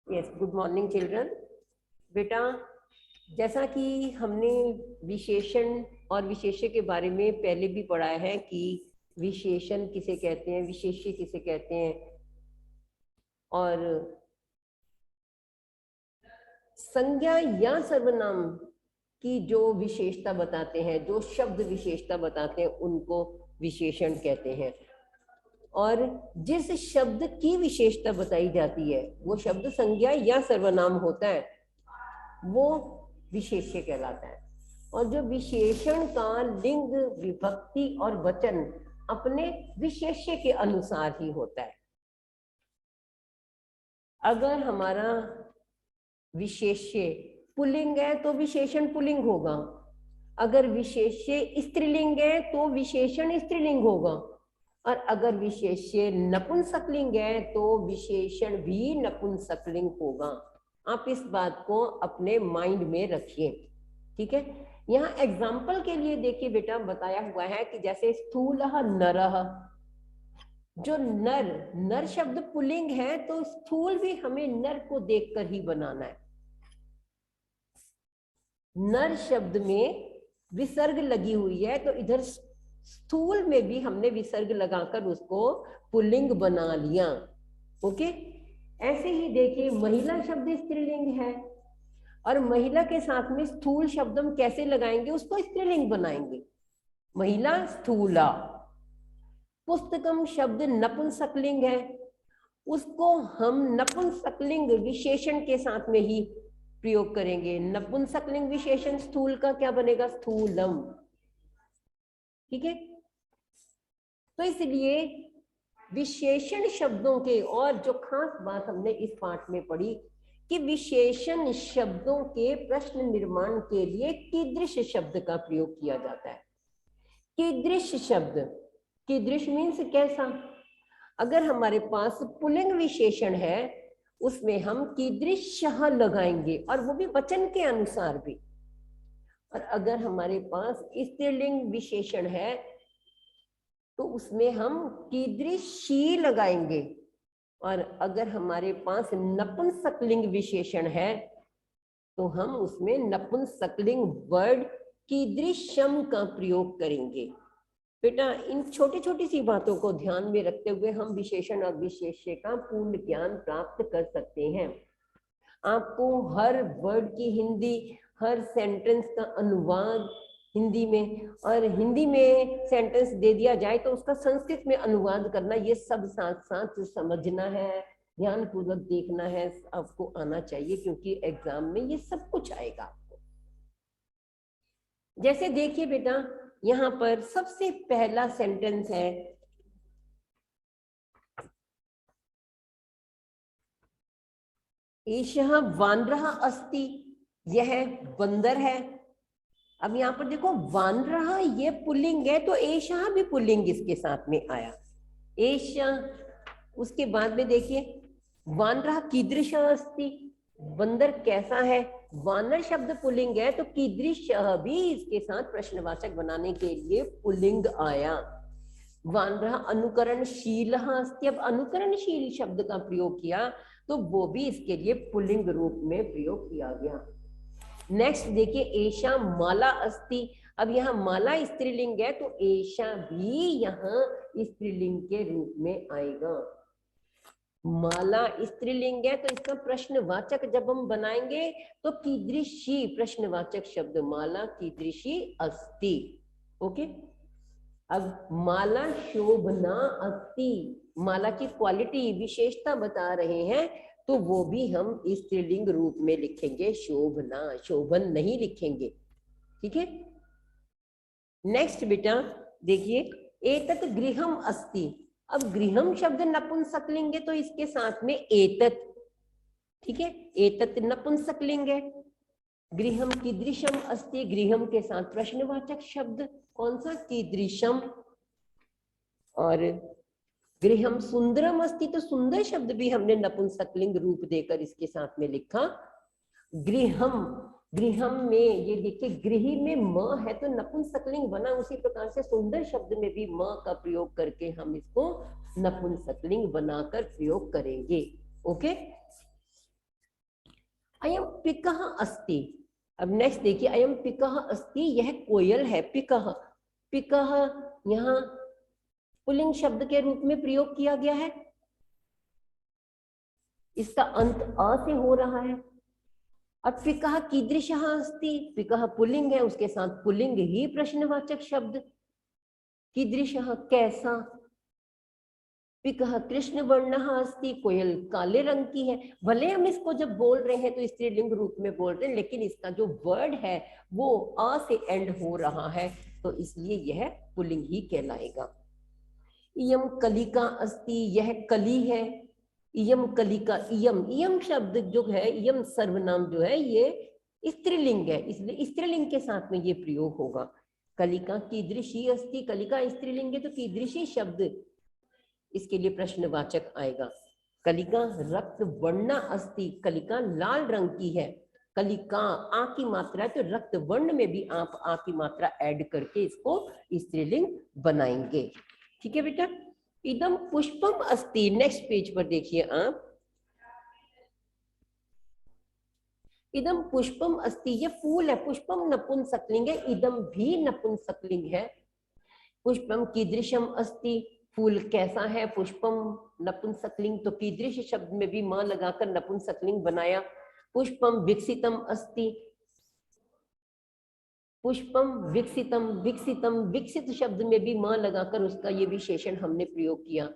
Yes, good morning children. बेटा, जैसा कि हमने विशेषण और विशेष्य के बारे में पहले भी पढ़ा है कि विशेषण किसे कहते हैं, विशेष्य किसे कहते हैं, और संज्ञा या सर्वनाम की जो विशेषता बताते हैं, जो शब्द विशेषता बताते हैं, उनको विशेषण कहते हैं। और जिस शब्द की विशेषता बताई जाती है वो शब्द संज्ञा या सर्वनाम होता है, वो विशेष्य कहलाता है। और जो विशेषण का लिंग, विभक्ति और वचन अपने विशेष्य के अनुसार ही होता है। अगर हमारा विशेष्य पुल्लिंग है तो विशेषण पुल्लिंग होगा, अगर विशेष्य स्त्रीलिंग है तो विशेषण स्त्रीलिंग होगा, और अगर विशेष्य नपुंसकलिंग है तो विशेषण भी नपुंसकलिंग होगा। आप इस बात को अपने माइंड में रखिए, ठीक है। यहाँ एग्जाम्पल के लिए देखिए बेटा, बताया हुआ है कि जैसे स्थूलः नरः, जो नर, नर शब्द पुल्लिंग है तो स्थूल भी हमें नर को देखकर ही बनाना है। नर शब्द में विसर्ग लगी हुई है तो इधर स्थूल में भी हमने विसर्ग लगाकर उसको पुल्लिंग बना लिया। ओके, ऐसे ही देखिए महिला शब्द स्त्रीलिंग है, और महिला के साथ में स्थूल शब्द हम कैसे लगाएंगे, उसको स्त्रीलिंग बनाएंगे, महिला स्थूला। पुस्तकम शब्द नपुंसकलिंग है, उसको हम नपुंसकलिंग विशेषण के साथ में ही प्रयोग करेंगे। नपुंसकलिंग विशेषण स्थूल का क्या बनेगा, स्थूलम, ठीक है। तो इसलिए विशेषण शब्दों के, और जो खास बात हमने इस पाठ में पढ़ी कि विशेषण शब्दों के प्रश्न निर्माण के लिए कीदृश शब्द का प्रयोग किया जाता है। कीदृश शब्द, कीदृश मीन्स कैसा। अगर हमारे पास पुल्लिंग विशेषण है उसमें हम कीदृश लगाएंगे, और वो भी वचन के अनुसार भी। और अगर हमारे पास स्त्रीलिंग विशेषण है तो उसमें हम कीदृशी लगाएंगे, और अगर हमारे पास नपुंसकलिंग विशेषण है तो हम उसमें नपुंसकलिंग वर्ड कीदृशम का प्रयोग करेंगे। बेटा, इन छोटी छोटी सी बातों को ध्यान में रखते हुए हम विशेषण और विशेष्य का पूर्ण ज्ञान प्राप्त कर सकते हैं। आपको हर वर्ड की हिंदी, हर सेंटेंस का अनुवाद हिंदी में, और हिंदी में सेंटेंस दे दिया जाए तो उसका संस्कृत में अनुवाद करना, ये सब साथ साथ समझना है, ध्यान पूर्वक देखना है, आपको आना चाहिए, क्योंकि एग्जाम में ये सब कुछ आएगा आपको। जैसे देखिए बेटा, यहाँ पर सबसे पहला सेंटेंस है, एषः वानरः अस्ति, यह बंदर है। अब यहाँ पर देखो, वानरः ये पुल्लिंग है तो एषः भी पुल्लिंग इसके साथ में आया, एषः। उसके बाद में देखिए, वानरः कीदृशः अस्ति, बंदर कैसा है। वानर शब्द पुल्लिंग है तो कीदृशः भी इसके साथ प्रश्नवाचक बनाने के लिए पुल्लिंग आया। वानरः अनुकरणशीलः अस्ति, अब अनुकरणशील शब्द का प्रयोग किया तो वो भी इसके लिए पुल्लिंग रूप में प्रयोग किया गया। नेक्स्ट देखिए, एषा माला अस्ति, अब यहाँ माला स्त्रीलिंग है तो एषा भी यहाँ स्त्रीलिंग के रूप में आएगा। माला स्त्रीलिंग है तो इसका प्रश्नवाचक जब हम बनाएंगे तो कीदृशी, प्रश्नवाचक शब्द, माला कीदृशी अस्ति। ओके, अब माला शोभना अस्ति, माला की क्वालिटी, विशेषता बता रहे हैं तो वो भी हम स्त्रीलिंग रूप में लिखेंगे, शोभना, शोभन नहीं लिखेंगे, ठीक है। नेक्स्ट बेटा देखिए, एतत् गृहम अस्ति, अब गृहम शब्द नपुंसकलिंग है तो इसके साथ में एतत्, ठीक है, एतत् नपुंसकलिंग है। गृहम कीदृशम अस्ति, गृहम के साथ प्रश्नवाचक शब्द कौन सा, कीदृशम। और गृहम सुंदरम अस्ति, तो सुंदर शब्द भी हमने नपुंसकलिंग रूप देकर इसके साथ में लिखा, गृहम। गृहम में ये देखिए, गृही में म है तो नपुंसकलिंग बना, उसी प्रकार से सुंदर शब्द में भी म का प्रयोग करके हम इसको नपुंसकलिंग बनाकर प्रयोग करेंगे। ओके, अयम पिकः अस्ति। अब नेक्स्ट देखिए, अयम पिकः अस्ति, यह कोयल है। पिकः, पिकः यहाँ पुल्लिंग शब्द के रूप में प्रयोग किया गया है, इसका अंत अ से हो रहा है। अब पिकः कीदृशः अस्ति, पिकः पुल्लिंग है, उसके साथ पुल्लिंग ही प्रश्नवाचक शब्द। कीदृशः कैसा, पिकः कृष्ण वर्णः अस्ति, कोयल काले रंग की है। भले हम इसको जब बोल रहे हैं तो स्त्रीलिंग रूप में बोल रहे हैं, लेकिन इसका जो वर्ड है वो अ से एंड हो रहा है, तो इसलिए यह पुल्लिंग ही कहलाएगा। इयम कलिका अस्ति, यह कली है। इयम कलिका, इयम, इयम शब्द जो है, इयम सर्वनाम जो है ये स्त्रीलिंग है, इसलिए स्त्रीलिंग के साथ में ये प्रयोग होगा। कलिका कीदृशी अस्ति, कलिका स्त्रीलिंग है तो कीदृशी शब्द इसके लिए प्रश्नवाचक आएगा। कलिका रक्त वर्णा अस्ति, कलिका लाल रंग की है। कलिका आ की मात्रा है, तो रक्त वर्ण में भी आप आ की मात्रा ऐड करके इसको स्त्रीलिंग बनाएंगे। ठीक है बेटा। इदम पुष्पम अस्ति, नेक्स्ट पेज पर देखिए आप, इदम पुष्पम अस्ति, ये फूल है। पुष्पम नपुंसकलिंग है, इदम भी नपुंसकलिंग है। पुष्पम कीदृशम अस्ति, फूल कैसा है। पुष्पम नपुंसकलिंग, तो कीदृश शब्द में भी मां लगाकर नपुंसकलिंग बनाया। पुष्पम विकसितम अस्ति, पुष्पम विकसितम, विकसितम विकसित शब्द में भी मां लगाकर उसका ये विशेषण हमने प्रयोग किया।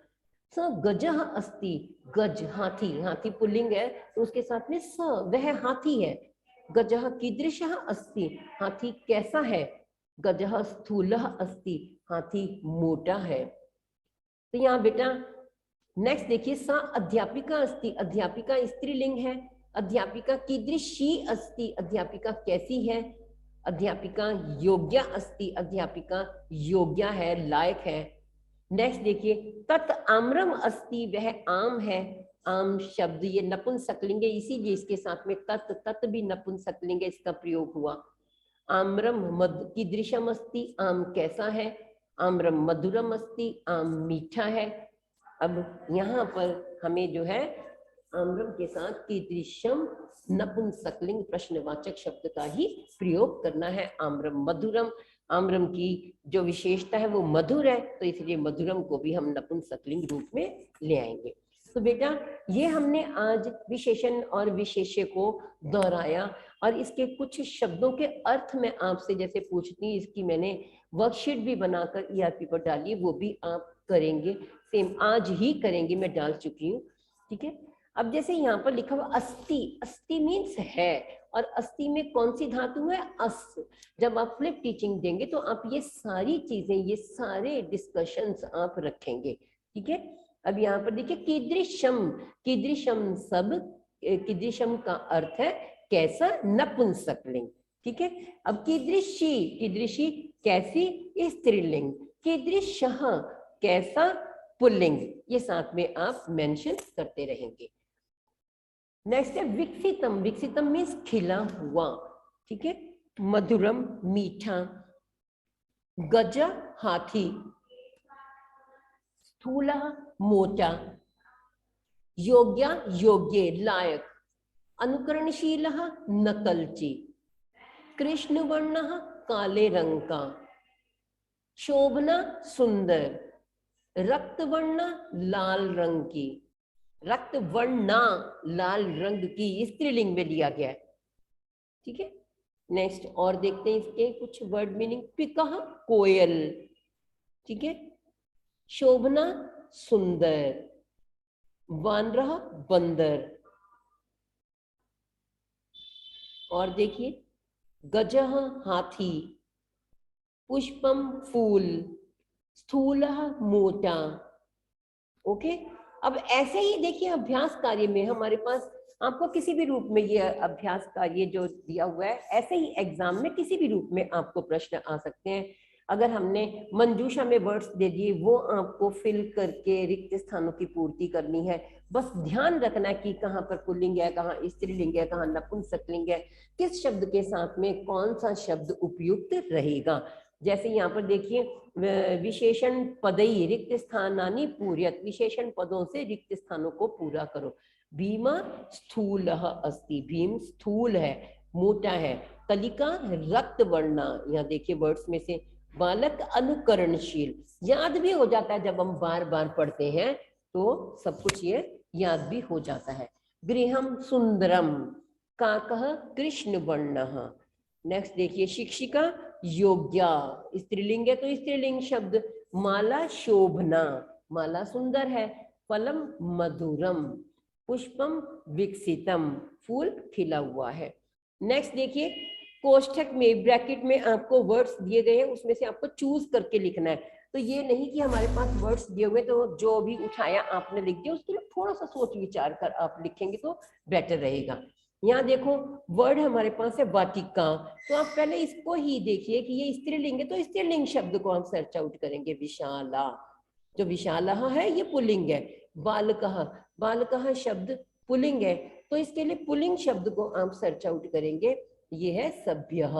स गजः अस्ति, गज हाथी, हाथी पुल्लिंग है तो उसके साथ में स, वह हाथी है। गजः कीदृशः अस्ति, हाथी कैसा है। गजः स्थूलः अस्ति, हाथी मोटा है। तो यहाँ बेटा नेक्स्ट देखिए, सा अध्यापिका अस्ति, अध्यापिका स्त्रीलिंग है। अध्यापिका कीदृशी अस्ति, अध्यापिका कैसी है। अध्यापिका योग्या अस्ति, अध्यापिका योग्या है, लायक है। नेक्स्ट देखिए, तत् आम्रम अस्ति, वह आम है। आम शब्द ये नपुंसकलिंग है, इसीलिए इसके साथ में तत्, तत् भी नपुंसकलिंग है, इसका प्रयोग हुआ। आम्रम मद कीदृशम अस्ति, आम कैसा है। आम्रम मधुरम अस्ति, आम मीठा है। अब यहाँ पर हमें जो है आम्रम के साथ कीदृशम नपुंसकलिंग प्रश्नवाचक शब्द का ही प्रयोग करना है। आम्रम मधुरम, आम्रम की जो विशेषता है वो मधुर है, तो इसलिए मधुरम को भी हम नपुंसकलिंग रूप में ले आएंगे। तो बेटा ये हमने आज विशेषण और विशेष्य को दोहराया, और इसके कुछ शब्दों के अर्थ में आपसे जैसे पूछती, इसकी मैंने वर्कशीट भी बनाकर ERP पर डाली, वो भी आप करेंगे, सेम आज ही करेंगे, मैं डाल चुकी हूँ। ठीक है। अब जैसे यहाँ पर लिखा हुआ अस्थि, अस्थि मीन्स है, और अस्थि में कौन सी धातु है, अस। जब आप फ्लिप टीचिंग देंगे तो आप ये सारी चीजें, ये सारे डिस्कशंस आप रखेंगे। ठीक है। अब यहाँ पर देखिए कीदृशम, कीदृशम सब, कीदृशम का अर्थ है कैसा, नपुंसकलिंग। ठीक है। अब कीदृशी, कीदृशी कैसी, स्त्रीलिंग। कीदृशः कैसा, पुल्लिंग। ये साथ में आप मेंशन करते रहेंगे। नेक्स्ट है विकसितम, विकसितम मीन्स खिला हुआ। ठीक है। मधुरम मीठा। गज हाथी। स्थूला मोटा। योग्य योग्य लायक। अनुकरणशील नकलची। कृष्ण वर्ण काले रंग का। शोभना सुंदर। रक्तवर्णा लाल रंग की। रक्तवर्णा लाल रंग की स्त्रीलिंग में लिया गया है। ठीक है। नेक्स्ट और देखते हैं इसके कुछ वर्ड मीनिंग। पिकः कोयल। ठीक है। शोभना सुंदर। वानरः बंदर। और देखिए गजः हाथी। पुष्पम फूल। स्थूलः मोटा। ओके। अब ऐसे ही देखिए अभ्यास कार्य में हमारे पास आपको किसी भी रूप में ये अभ्यास कार्य जो दिया हुआ है, ऐसे ही एग्जाम में किसी भी रूप में आपको प्रश्न आ सकते हैं। अगर हमने मंजूषा में वर्ड्स दे दिए, वो आपको फिल करके रिक्त स्थानों की पूर्ति करनी है। बस ध्यान रखना है कि कहाँ पर पुल्लिंग है, कहाँ स्त्रीलिंग है, कहाँ नपुंसकलिंग है, किस शब्द के साथ में कौन सा शब्द उपयुक्त रहेगा। जैसे यहाँ पर देखिए विशेषण पदई रिक्त स्थानानि पूर्यत, विशेषण पदों से रिक्त स्थानों को पूरा करो। भीमा स्थूलः अस्ति, भीम स्थूल है, मोटा है। कलिका रक्त वर्णा, यहाँ देखिए वर्ड्स में से बालक अनुकरणशील, याद भी हो जाता है जब हम बार बार पढ़ते हैं तो सब कुछ ये याद भी हो जाता है। गृहम सुंदरम, काकः कृष्ण वर्णः। नेक्स्ट देखिए शिक्षिका योग्या, स्त्रीलिंग है तो स्त्रीलिंग शब्द। माला शोभना, माला सुंदर है। फलम मधुरम, पुष्पम विकसितम, फूल खिला हुआ है। नेक्स्ट देखिए कोष्ठक में ब्रैकेट में आपको वर्ड्स दिए गए हैं, उसमें से आपको चूज करके लिखना है। तो ये नहीं कि हमारे पास वर्ड्स दिए हुए तो जो भी उठाया आपने लिख दिया, उसके लिए थोड़ा सा सोच विचार कर आप लिखेंगे तो बेटर रहेगा। यहाँ देखो वर्ड हमारे पास है वाटिका, तो आप पहले इसको ही देखिए कि ये स्त्रीलिंग है तो स्त्रीलिंग शब्द को हम सर्च आउट करेंगे। विशाला, जो विशाला है ये पुल्लिंग है। बालकः, बालकः शब्द पुल्लिंग है तो इसके लिए पुल्लिंग शब्द को आप सर्च आउट करेंगे। ये है सभ्यः,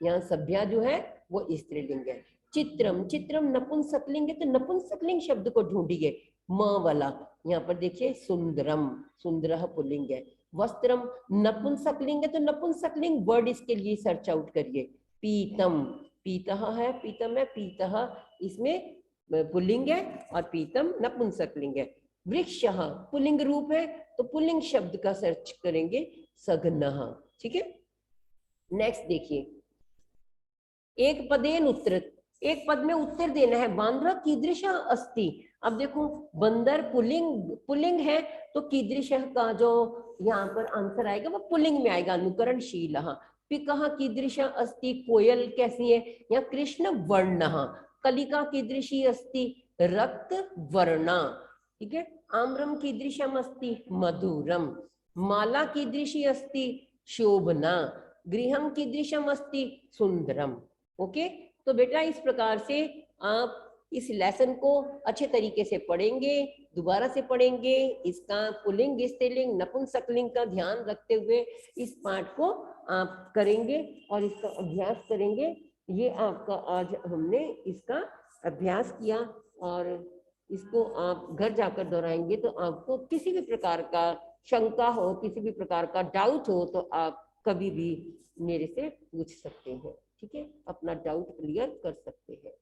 यहाँ सभ्या जो है वो स्त्रीलिंग है। चित्रम, चित्रम नपुंसकलिंग है तो नपुंसकलिंग शब्द को ढूंढिए। म वाला, यहाँ पर देखिए सुंदरम, सुंदरः पुल्लिंग है। वस्त्रम नपुंसकलिंग है तो नपुंसकलिंग वर्ड इसके लिए सर्च आउट करिए। पीतम, पीतः है, पीतम है, पीतः इसमें पुल्लिंग है और पीतम नपुंसकलिंग है। वृक्षः पुल्लिंग रूप है तो पुल्लिंग शब्द का सर्च करेंगे सघनः। ठीक है, नेक्स्ट देखिए एक पदेन उत्तर, एक पद में उत्तर देना है। बांद्रा कीदृश अस्ति, अब देखो बंदर पुल्लिंग, पुल्लिंग है तो कीदृश का जो यहाँ पर आंसर आएगा वो पुल्लिंग में आएगा, अनुकरणशील। पिकः कीदृश अस्ति, कोयल कैसी है, यहाँ कृष्ण वर्णः। कलिका कीदृशी अस्ति, रक्त वर्णा। ठीक है, आम्रम कीदृशम अस्ति, मधुरम। माला कीदृशी अस्ति, शोभना। गृहम कीदृशम अस्ति, सुंदरम। ओके, तो बेटा इस प्रकार से आप इस लेसन को अच्छे तरीके से पढ़ेंगे, दोबारा से पढ़ेंगे। इसका पुल्लिंग स्त्रीलिंग नपुंसकलिंग का ध्यान रखते हुए इस पाठ को आप करेंगे और इसका अभ्यास करेंगे। ये आपका आज हमने इसका अभ्यास किया और इसको आप घर जाकर दोहराएंगे तो आपको किसी भी प्रकार का शंका हो, किसी भी प्रकार का डाउट हो तो आप कभी भी मेरे से पूछ सकते हैं। ठीक है, अपना डाउट क्लियर कर सकते हैं।